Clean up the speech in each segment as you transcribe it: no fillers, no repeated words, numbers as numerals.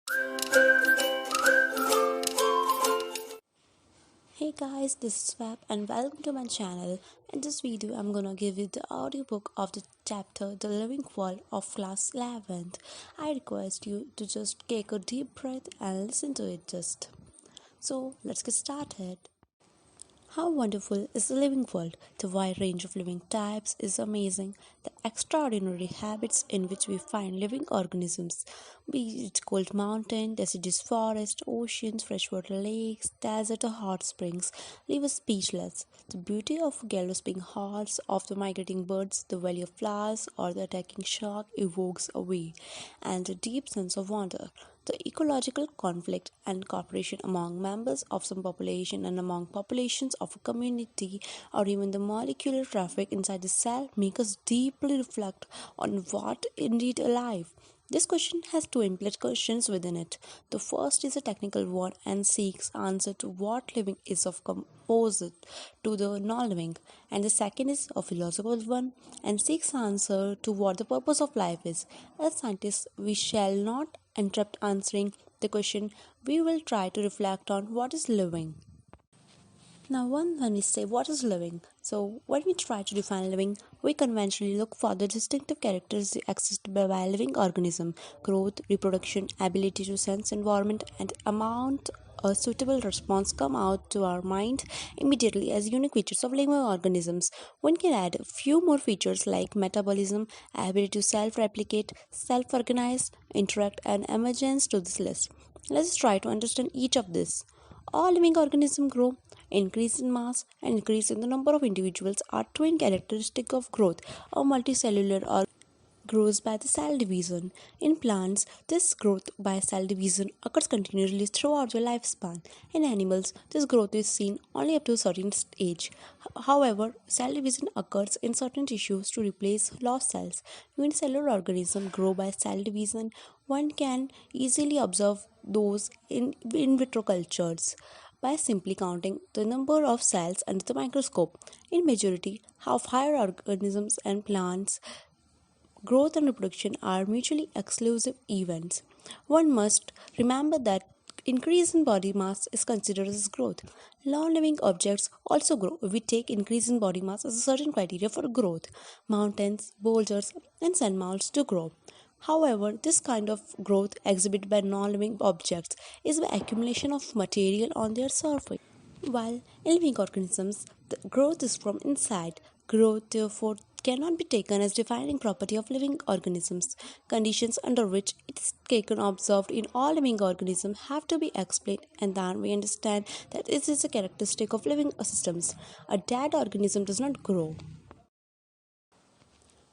Hey guys, this is Swap and welcome to my channel. In this video, I'm gonna give you the audiobook of the chapter The Living World of Class 11th. I request you to just take a deep breath and listen to it just. So, let's get started. How wonderful is the living world? The wide range of living types is amazing. The extraordinary habits in which we find living organisms, be it cold mountain, deciduous forest, oceans, freshwater lakes, desert or hot springs, leave us speechless. The beauty of galloping hordes of the migrating birds, the valley of flowers, or the attacking shark evokes away, and a deep sense of wonder. The ecological conflict and cooperation among members of some population and among populations of a community, or even the molecular traffic inside the cell, make us deeply reflect on what indeed alive. This question has two implications within it. The first is a technical one and seeks answer to what living is of composite to the non-living, and the second is a philosophical one and seeks answer to what the purpose of life is. As scientists, we shall not interrupt answering the question. We will try to reflect on what is living. Now, when we say what is living, so when we try to define living, we conventionally look for the distinctive characteristics exhibited by a living organism: growth, reproduction, ability to sense environment, and amount a suitable response come out to our mind immediately as unique features of living organisms. One can add a few more features like metabolism, ability to self replicate, self organize, interact, and emergence to this list. Let's try to understand each of these. All living organisms grow. Increase in mass and increase in the number of individuals are twin characteristics of growth. A multicellular organism grows by the cell division. In plants, this growth by cell division occurs continuously throughout their lifespan. In animals, this growth is seen only up to a certain age. However, cell division occurs in certain tissues to replace lost cells. Unicellular organisms grow by cell division. One can easily observe those in vitro cultures by simply counting the number of cells under the microscope. In majority of higher organisms and plants, growth and reproduction are mutually exclusive events. One must remember that increase in body mass is considered as growth. Non-living objects also grow. We take increase in body mass as a certain criteria for growth. Mountains, boulders, and sand mounds do grow. However, this kind of growth exhibited by non-living objects is by accumulation of material on their surface. While in living organisms, the growth is from inside. Growth, therefore, cannot be taken as defining property of living organisms. Conditions under which it is taken observed in all living organisms have to be explained, and then we understand that it is a characteristic of living systems. A dead organism does not grow.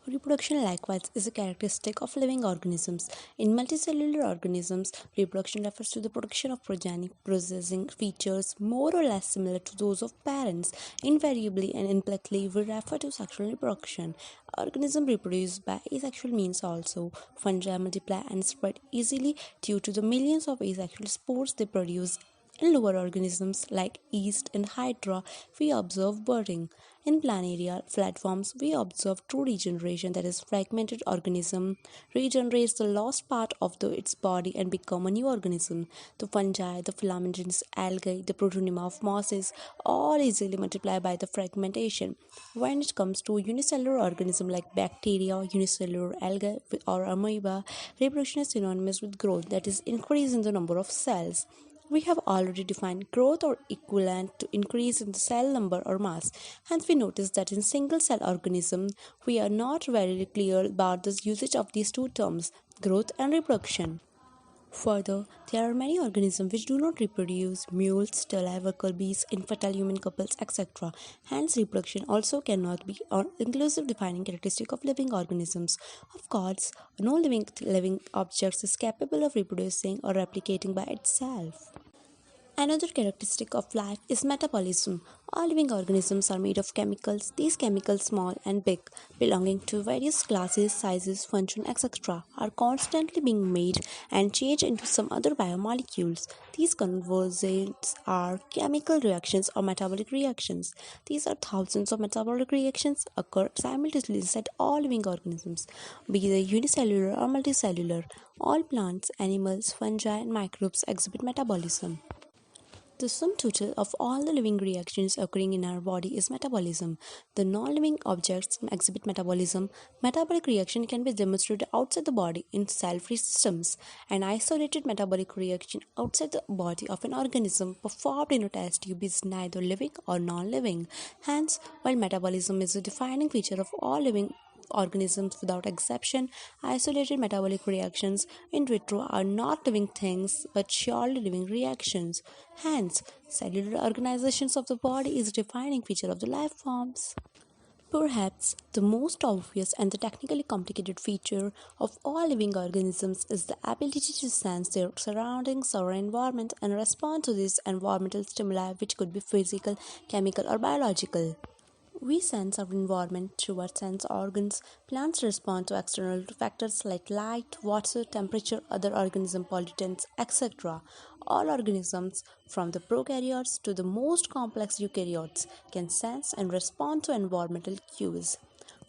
Reproduction likewise is a characteristic of living organisms. In multicellular organisms, reproduction refers to the production of progeny possessing features more or less similar to those of parents. Invariably and implicitly, we refer to sexual reproduction. Organisms reproduce by asexual means also. Fungi multiply and spread easily due to the millions of asexual spores they produce. In lower organisms like yeast and hydra, we observe budding. In planaria platforms, we observe true regeneration, that is, fragmented organism regenerates the lost part of its body and become a new organism. The fungi, the filamentous algae, the protonema of mosses all easily multiply by the fragmentation. When it comes to unicellular organism like bacteria, unicellular algae or amoeba, reproduction is synonymous with growth, that is, increase in the number of cells. We have already defined growth or equivalent to increase in the cell number or mass. Hence, we notice that in single cell organisms, we are not very clear about the usage of these two terms, growth and reproduction. Further, there are many organisms which do not reproduce: mules, stelae, worker bees, infertile human couples, etc. Hence, reproduction also cannot be an inclusive defining characteristic of living organisms. Of course, no living object is capable of reproducing or replicating by itself. Another characteristic of life is metabolism. All living organisms are made of chemicals, these chemicals, small and big, belonging to various classes, sizes, function, etc., are constantly being made and changed into some other biomolecules. These conversions are chemical reactions or metabolic reactions. These are thousands of metabolic reactions occur simultaneously inside all living organisms, be they unicellular or multicellular. All plants, animals, fungi, and microbes exhibit metabolism. The sum total of all the living reactions occurring in our body is metabolism. The non-living objects exhibit metabolism. Metabolic reaction can be demonstrated outside the body in cell-free systems. An isolated metabolic reaction outside the body of an organism performed in a test tube is neither living or non-living. Hence, while metabolism is a defining feature of all living organisms without exception, isolated metabolic reactions in vitro are not living things but surely living reactions. Hence, cellular organizations of the body is a defining feature of the life forms. Perhaps the most obvious and the technically complicated feature of all living organisms is the ability to sense their surroundings or environment and respond to these environmental stimuli, which could be physical, chemical, or biological. We sense our environment through our sense organs. Plants respond to external factors like light, water, temperature, other organism pollutants, etc. All organisms, from the prokaryotes to the most complex eukaryotes, can sense and respond to environmental cues.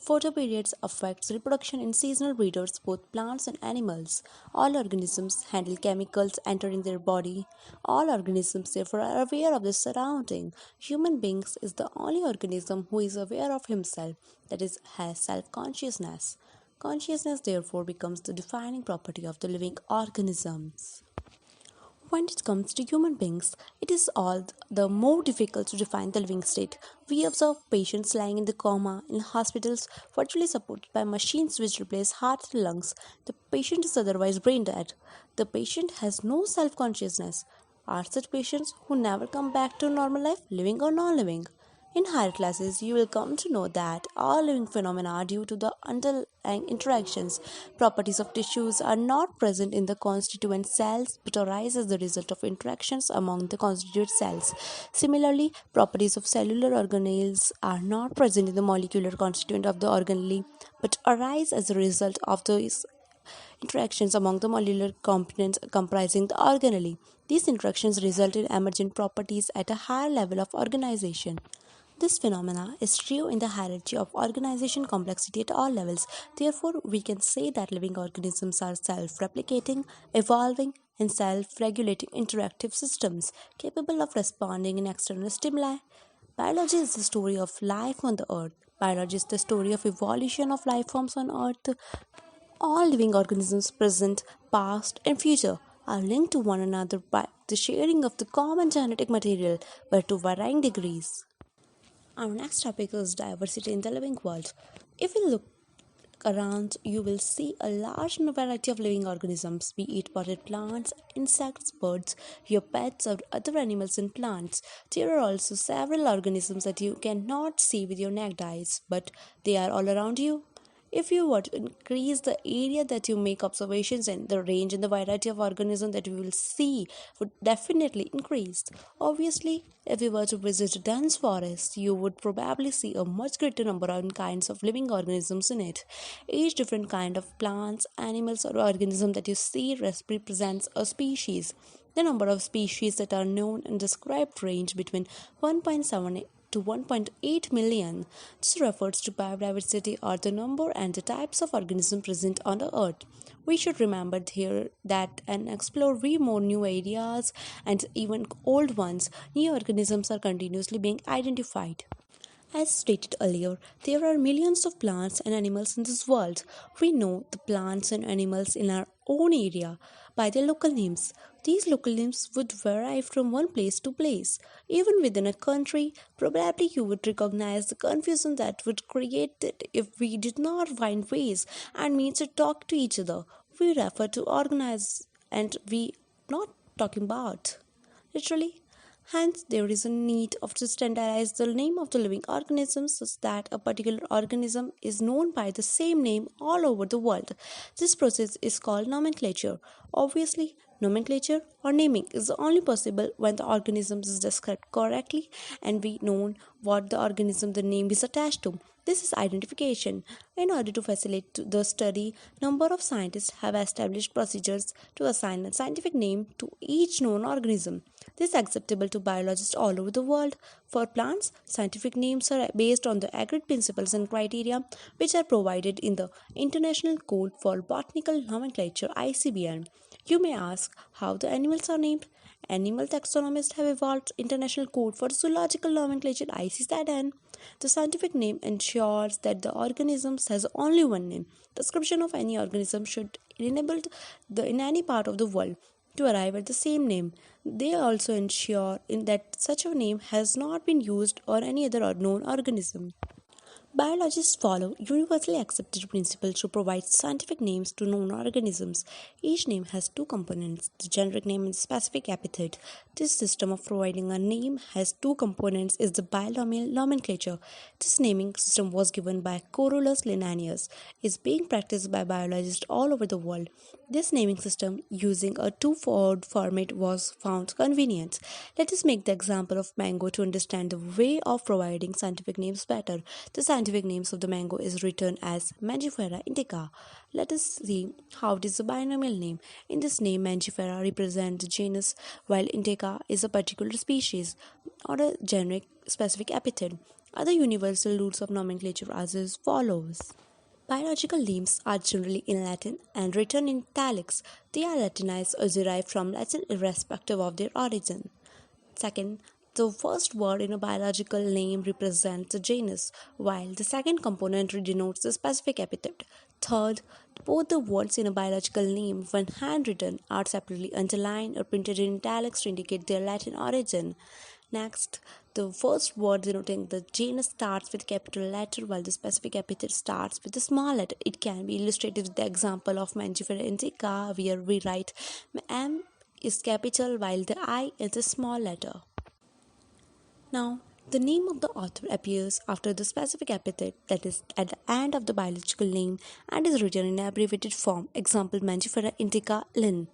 Photoperiods affects reproduction in seasonal breeders, both plants and animals. All organisms handle chemicals entering their body. All organisms therefore are aware of their surrounding. Human beings is the only organism who is aware of himself, that is, has self-consciousness. Consciousness therefore becomes the defining property of the living organisms. When it comes to human beings, it is all the more difficult to define the living state. We observe patients lying in the coma in hospitals, virtually supported by machines which replace heart and lungs. The patient is otherwise brain dead. The patient has no self consciousness. Are such patients who never come back to normal life, living or non living? In higher classes, you will come to know that all living phenomena are due to the underlying interactions. Properties of tissues are not present in the constituent cells but arise as the result of interactions among the constituent cells. Similarly, properties of cellular organelles are not present in the molecular constituent of the organelle but arise as a result of those interactions among the molecular components comprising the organelle. These interactions result in emergent properties at a higher level of organization. This phenomena is true in the hierarchy of organization complexity at all levels. Therefore, we can say that living organisms are self-replicating, evolving, and self-regulating interactive systems capable of responding in external stimuli. Biology is the story of life on the earth. Biology is the story of evolution of life forms on earth. All living organisms, present, past, and future, are linked to one another by the sharing of the common genetic material, but to varying degrees. Our next topic is diversity in the living world. If you look around, you will see a large variety of living organisms, be it potted plants, insects, birds, your pets, or other animals and plants. There are also several organisms that you cannot see with your naked eyes, but they are all around you. If you were to increase the area that you make observations in, the range and the variety of organisms that you will see would definitely increase. Obviously, if you were to visit a dense forest, you would probably see a much greater number of kinds of living organisms in it. Each different kind of plants, animals, or organism that you see represents a species. The number of species that are known and described range between 1.7 to 1.8 million. This refers to biodiversity or the number and the types of organisms present on the earth. We should remember here that and explore we more new areas and even old ones. New organisms are continuously being identified. As stated earlier, there are millions of plants and animals in this world. We know the plants and animals in our own area by their local names. These local names would vary from one place to place. Even within a country, probably you would recognize the confusion that would create it if we did not find ways and means to talk to each other. We refer to organize and we not talking about. Literally, hence, there is a need of to standardize the name of the living organism such that a particular organism is known by the same name all over the world. This process is called nomenclature. Obviously, Nomenclature or naming is only possible when the organism is described correctly and we know what the organism the name is attached to. This is identification. In order to facilitate the study, number of scientists have established procedures to assign a scientific name to each known organism. This is acceptable to biologists all over the world. For plants, scientific names are based on the agreed principles and criteria which are provided in the International Code for Botanical Nomenclature (ICBN). You may ask how the animals are named. Animal taxonomists have evolved International Code for Zoological Nomenclature (ICZN). The scientific name ensures that the organism has only one name. Description of any organism should enable in any part of the world to arrive at the same name. They also ensure that such a name has not been used or any other known organism. Biologists follow universally accepted principles to provide scientific names to known organisms. Each name has two components, the generic name and the specific epithet. This system of providing a name has two components is the binomial nomenclature. This naming system was given by Corollas Linnaeus, is being practiced by biologists all over the world. This naming system using a two-word format was found convenient. Let us make the example of mango to understand the way of providing scientific names better. The scientific names of the mango is written as Mangifera indica. Let us see how it is a binomial name. In this name, Mangifera represents the genus, while indica is a particular species or a generic specific epithet. Other universal rules of nomenclature are as follows. Biological names are generally in Latin and written in italics. They are Latinized or derived from Latin irrespective of their origin. Second, the first word in a biological name represents the genus, while the second component denotes the specific epithet. Third, both the words in a biological name, when handwritten, are separately underlined or printed in italics to indicate their Latin origin. Next, the first word denoting the genus starts with capital letter while the specific epithet starts with a small letter. It can be illustrated with the example of Mangifera indica where we write M is capital while the I is a small letter. Now, the name of the author appears after the specific epithet that is at the end of the biological name and is written in abbreviated form. Example Mangifera indica Linn.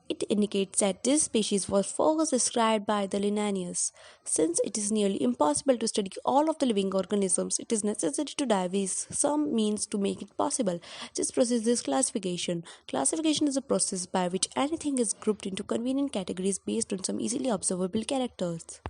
It indicates that this species was first described by the Linnaeus. Since it is nearly impossible to study all of the living organisms, it is necessary to devise some means to make it possible. This process is classification. Classification is a process by which anything is grouped into convenient categories based on some easily observable characters.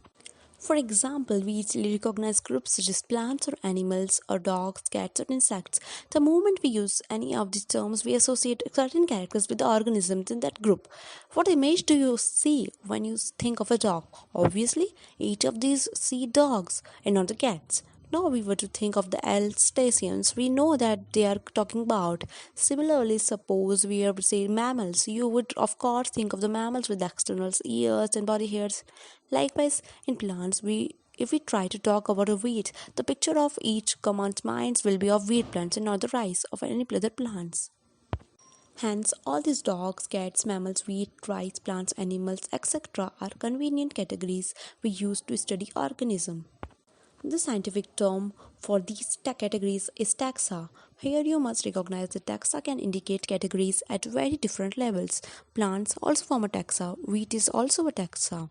For example, we easily recognize groups such as plants or animals or dogs, cats or insects. The moment we use any of these terms, we associate certain characters with the organisms in that group. What image do you see when you think of a dog? Obviously, each of these see dogs and not the cats. Now we were to think of the Alsatians, we know that they are talking about. Similarly, suppose we are to say mammals, you would of course think of the mammals with external ears and body hairs. Likewise, in plants, if we try to talk about a wheat, the picture of each commons minds will be of wheat plants and not the rice of any other plants. Hence, all these dogs, cats, mammals, wheat, rice, plants, animals, etc. are convenient categories we use to study organism. The scientific term for these categories is taxa. Here you must recognize that taxa can indicate categories at very different levels. Plants also form a taxa. Wheat is also a taxa.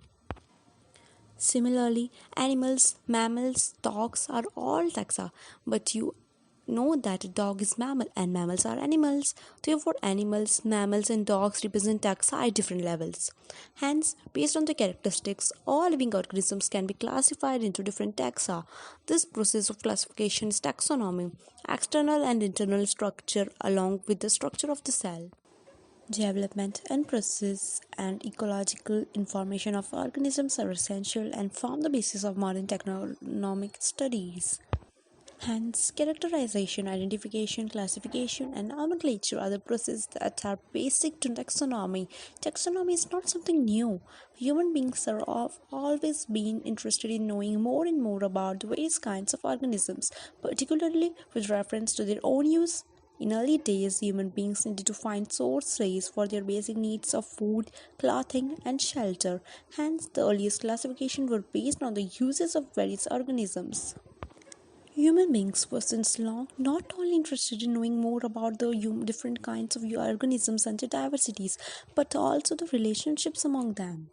Similarly, animals, mammals, dogs are all taxa, but you know that a dog is mammal and mammals are animals. Therefore, animals, mammals, and dogs represent taxa at different levels. Hence, based on the characteristics, all living organisms can be classified into different taxa. This process of classification is taxonomy, external and internal structure along with the structure of the cell. Development and process and ecological information of organisms are essential and form the basis of modern taxonomic studies. Hence, characterization, identification, classification, and nomenclature are the processes that are basic to taxonomy. Taxonomy is not something new. Human beings have always been interested in knowing more and more about the various kinds of organisms, particularly with reference to their own use. In early days, human beings needed to find sources for their basic needs of food, clothing, and shelter. Hence, the earliest classifications were based on the uses of various organisms. Human beings were since long not only interested in knowing more about the different kinds of organisms and their diversities, but also the relationships among them.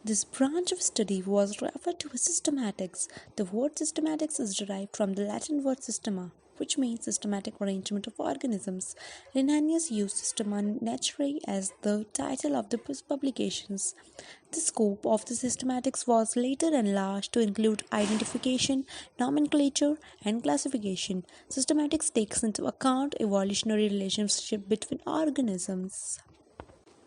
This branch of study was referred to as systematics. The word systematics is derived from the Latin word systema, which means systematic arrangement of organisms. Linnaeus used Systema Naturae as the title of the publications. The scope of the systematics was later enlarged to include identification, nomenclature, and classification. Systematics takes into account evolutionary relationship between organisms.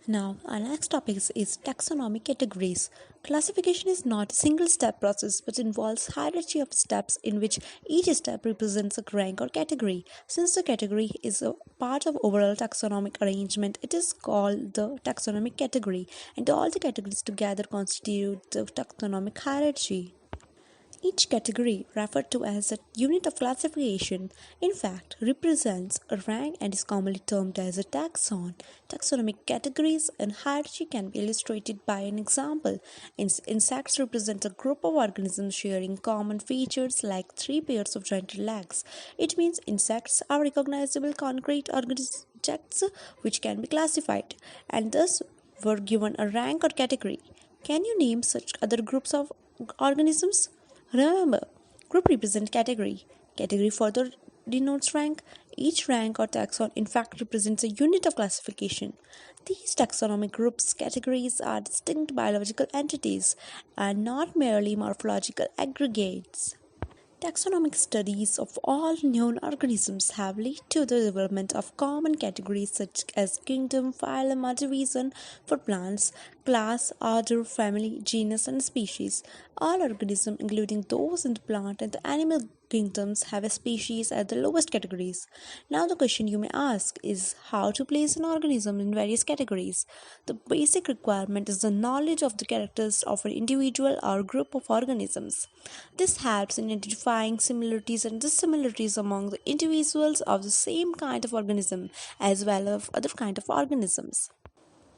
Now, our next topic is taxonomic categories. Classification is not a single step process but involves hierarchy of steps in which each step represents a rank or category. Since the category is a part of overall taxonomic arrangement, it is called the taxonomic category, and all the categories together constitute the taxonomic hierarchy. Each category, referred to as a unit of classification, in fact represents a rank and is commonly termed as a taxon. Taxonomic categories and hierarchy can be illustrated by an example. Insects represent a group of organisms sharing common features like three pairs of jointed legs. It means insects are recognizable concrete objects which can be classified and thus were given a rank or category. Can you name such other groups of organisms? Remember, group represent category. Category further denotes rank. Each rank or taxon in fact represents a unit of classification. These taxonomic groups categories are distinct biological entities and not merely morphological aggregates. Taxonomic studies of all known organisms have led to the development of common categories such as kingdom, phylum, or division for plants, class, order, family, genus, and species. All organisms, including those in the plant and the animal kingdoms, have a species at the lowest categories. Now, the question you may ask is how to place an organism in various categories. The basic requirement is the knowledge of the characters of an individual or group of organisms. This helps in identifying similarities and dissimilarities among the individuals of the same kind of organism as well as other kind of organisms.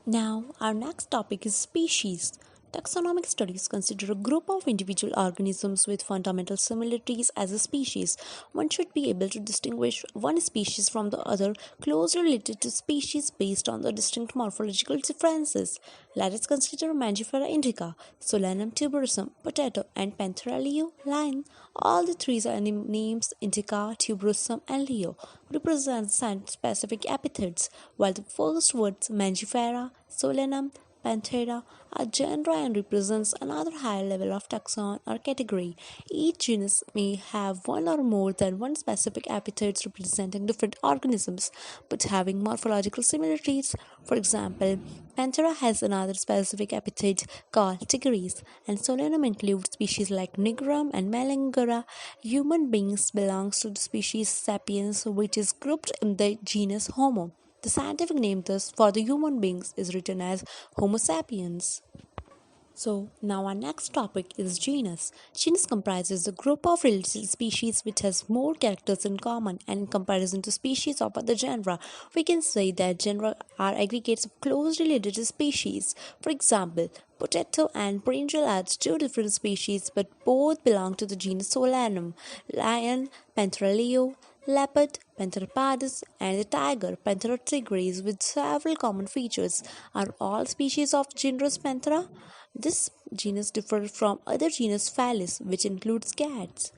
Now, our next topic is species. Taxonomic studies consider a group of individual organisms with fundamental similarities as a species. One should be able to distinguish one species from the other closely related to species based on the distinct morphological differences. Let us consider Mangifera indica, Solanum tuberosum, potato, and Panthera leo, lion. All the three names indica, tuberosum, and leo represent specific epithets, while the first words Mangifera, Solanum, Panthera are genera and represents another higher level of taxon or category. Each genus may have one or more than one specific epithets representing different organisms but having morphological similarities. For example, Panthera has another specific epithet called tigris, and Solanum includes species like Nigrum and Melangara. Human beings belongs to the species Sapiens, which is grouped in the genus Homo. The scientific name thus for the human beings is written as Homo sapiens. So now our next topic is genus. Genus comprises a group of related species which has more characters in common, and in comparison to species of other genera, we can say that genera are aggregates of closely related species. For example, potato and brinjal are two different species but both belong to the genus Solanum. Lion, Panthera leo, leopard, Panthera pardus, and the tiger, Panthera tigris, with several common features, are all species of genus Panthera. This genus differs from other genus Felis, which includes cats.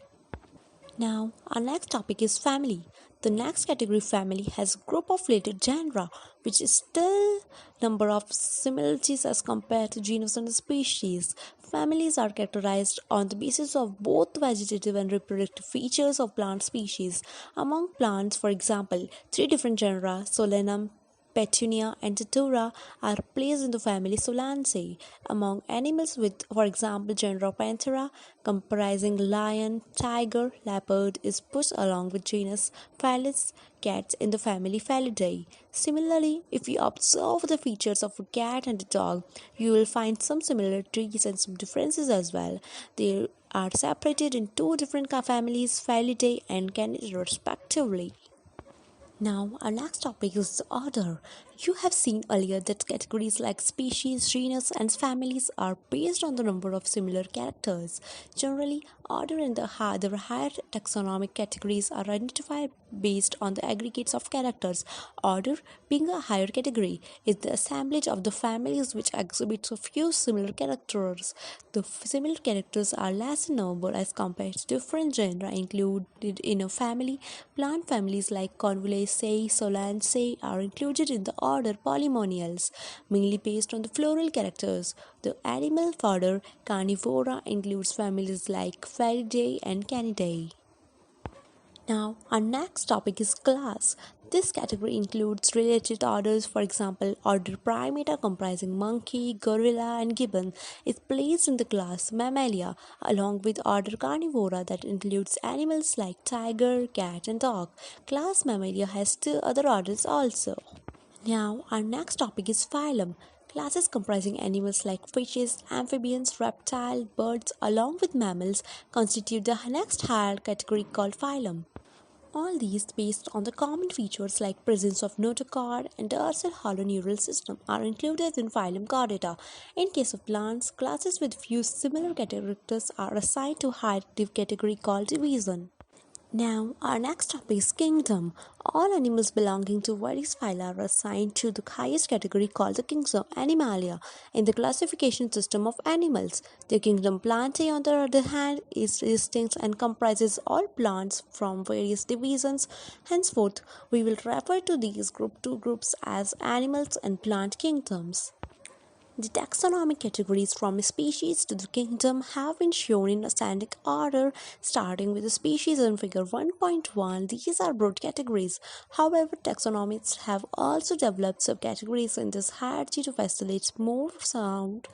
Now, our next topic is family. The next category, family, has a group of related genera, which is still number of similarities as compared to genus and species. Families are characterized on the basis of both vegetative and reproductive features of plant species. Among plants, for example, three different genera, Solanum, Petunia, and Datura, are placed in the family Solanaceae. Among animals with, for example, genera Panthera, comprising lion, tiger, leopard, is put along with genus Felis, cats, in the family Felidae. Similarly, if you observe the features of a cat and a dog, you will find some similarities and some differences as well. They are separated in two different families, Felidae and Canidae respectively. Now, our next topic is the order. You have seen earlier that categories like species, genus, and families are based on the number of similar characters. Generally, order and the higher taxonomic categories are identified based on the aggregates of characters. Order, being a higher category, is the assemblage of the families which exhibits a few similar characters. The similar characters are less in number as compared to different genera included in a family. Plant families like Convolvulaceae, Solanaceae are included in the order Polynomials, mainly based on the floral characters. The animal order Carnivora includes families like Feridae and Canidae. Now, our next topic is class. This category includes related orders, for example, order Primata comprising monkey, gorilla, and gibbon is placed in the class Mammalia, along with order Carnivora that includes animals like tiger, cat, and dog. Class Mammalia has two other orders also. Now, our next topic is phylum. Classes comprising animals like fishes, amphibians, reptiles, birds, along with mammals, constitute the next higher category called phylum. All these, based on the common features like presence of notochord and dorsal hollow neural system, are included in phylum Chordata. In case of plants, classes with few similar characters are assigned to higher category called division. Now, our next topic is kingdom. All animals belonging to various phyla are assigned to the highest category called the kingdom Animalia in the classification system of animals. The kingdom Plantae, on the other hand, is distinct and comprises all plants from various divisions. Henceforth, we will refer to these two groups as animals and plant kingdoms. The taxonomic categories from species to the kingdom have been shown in ascending order, starting with the species in figure 1.1. These are broad categories. However, taxonomists have also developed subcategories in this hierarchy to facilitate more sound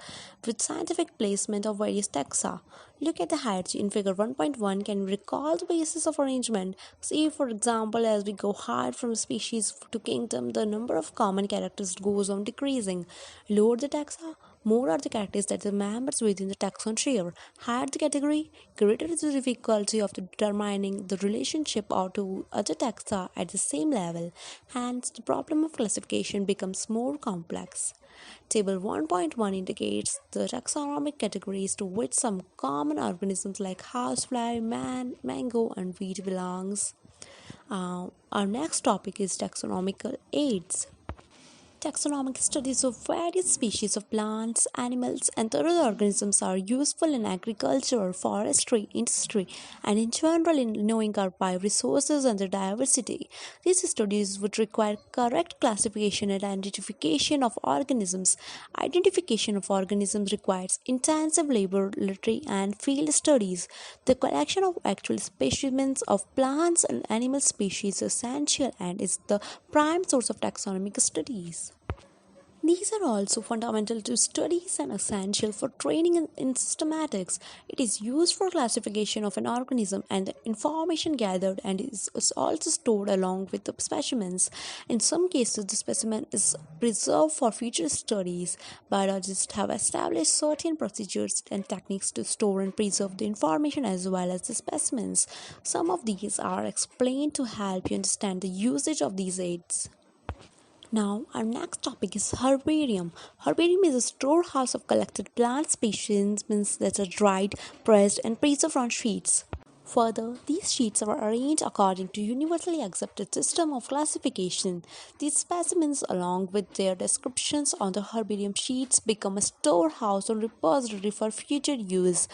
with scientific placement of various taxa. Look at the hierarchy in figure 1.1. Can we recall the basis of arrangement? See, for example, as we go higher from species to kingdom, the number of common characters goes on decreasing. Lower the taxa, more are the characters that the members within the taxon share. Higher the category, greater is the difficulty of determining the relationship or to other taxa at the same level. Hence, the problem of classification becomes more complex. Table 1.1 indicates the taxonomic categories to which some common organisms like housefly, mango, and wheat belongs. Our next topic is taxonomical aids. Taxonomic studies of various species of plants, animals, and other organisms are useful in agriculture, forestry, industry, and in general in knowing our bioresources and their diversity. These studies would require correct classification and identification of organisms. Identification of organisms requires intensive laboratory and field studies. The collection of actual specimens of plants and animal species is essential and is the prime source of taxonomic studies. These are also fundamental to studies and essential for training in systematics. It is used for classification of an organism and the information gathered and is also stored along with the specimens. In some cases, the specimen is preserved for future studies. Biologists have established certain procedures and techniques to store and preserve the information as well as the specimens. Some of these are explained to help you understand the usage of these aids. Now, our next topic is herbarium. Herbarium is a storehouse of collected plant specimens that are dried, pressed, and preserved on sheets. Further, these sheets are arranged according to universally accepted system of classification. These specimens, along with their descriptions on the herbarium sheets, become a storehouse or repository for future use.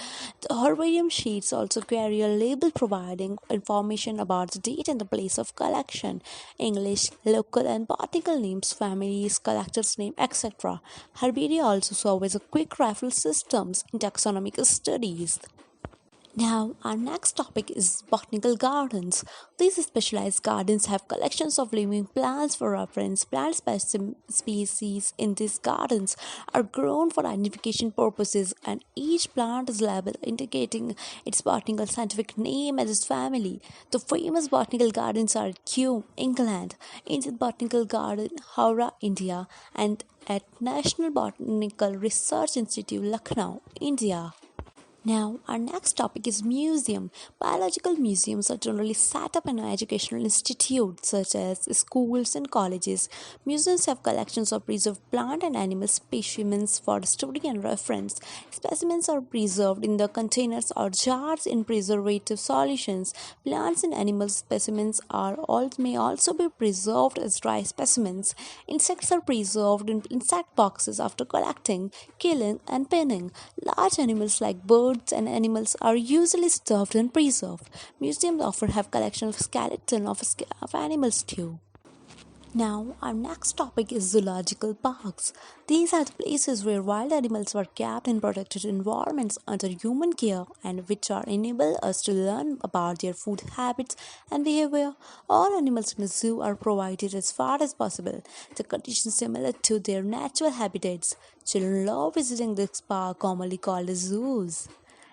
The herbarium sheets also carry a label providing information about the date and the place of collection, English, local and botanical names, families, collector's name, etc. Herbaria also serve as a quick referral systems in taxonomic studies. Now, our next topic is botanical gardens. These specialized gardens have collections of living plants for reference. Plant species in these gardens are grown for identification purposes, and each plant is labeled indicating its botanical scientific name and its family. The famous botanical gardens are at Kew, England, Indian Botanical Garden, Howrah, India, and at National Botanical Research Institute, Lucknow, India. Now, our next topic is museum. Biological museums are generally set up in educational institutes such as schools and colleges. Museums have collections of preserved plant and animal specimens for study and reference. Specimens are preserved in the containers or jars in preservative solutions. Plants and animal specimens may also be preserved as dry specimens. Insects are preserved in insect boxes after collecting, killing, and penning. Large animals like birds and animals are usually stuffed and preserved. Museums often have collections of skeleton of animals too. Now, our next topic is zoological parks. These are the places where wild animals were kept in protected environments under human care and which are enable us to learn about their food habits and behavior. All animals in the zoo are provided as far as possible the conditions similar to their natural habitats. Children love visiting this park, commonly called as zoos.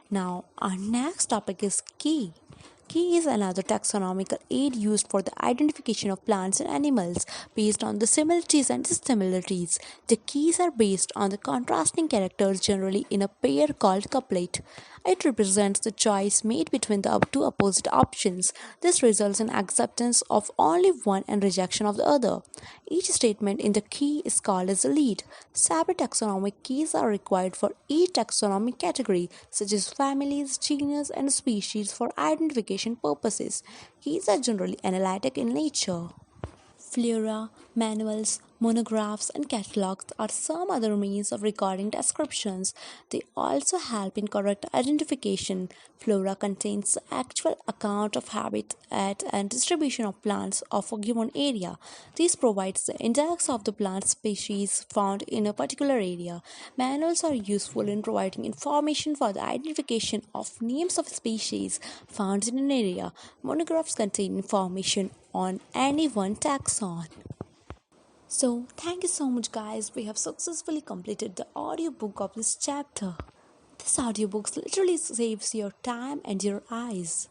Now, our next topic is key. Key is another taxonomical aid used for the identification of plants and animals based on the similarities and dissimilarities. The keys are based on the contrasting characters generally in a pair called couplet. It represents the choice made between the two opposite options. This results in acceptance of only one and rejection of the other. Each statement in the key is called as a lead. Separate taxonomic keys are required for each taxonomic category, such as families, genus, and species for identification purposes. Keys are generally analytic in nature. Flora, manuals, monographs, and catalogs are some other means of recording descriptions. They also help in correct identification. Flora contains the actual account of habitat and distribution of plants of a given area. This provides the index of the plant species found in a particular area. Manuals are useful in providing information for the identification of names of species found in an area. Monographs contain information on any one taxon. So, thank you so much, guys. We have successfully completed the audiobook of this chapter. This audiobook literally saves your time and your eyes.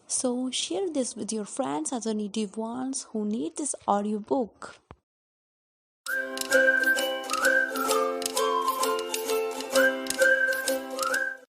So, share this with your friends, other needy ones who need this audiobook.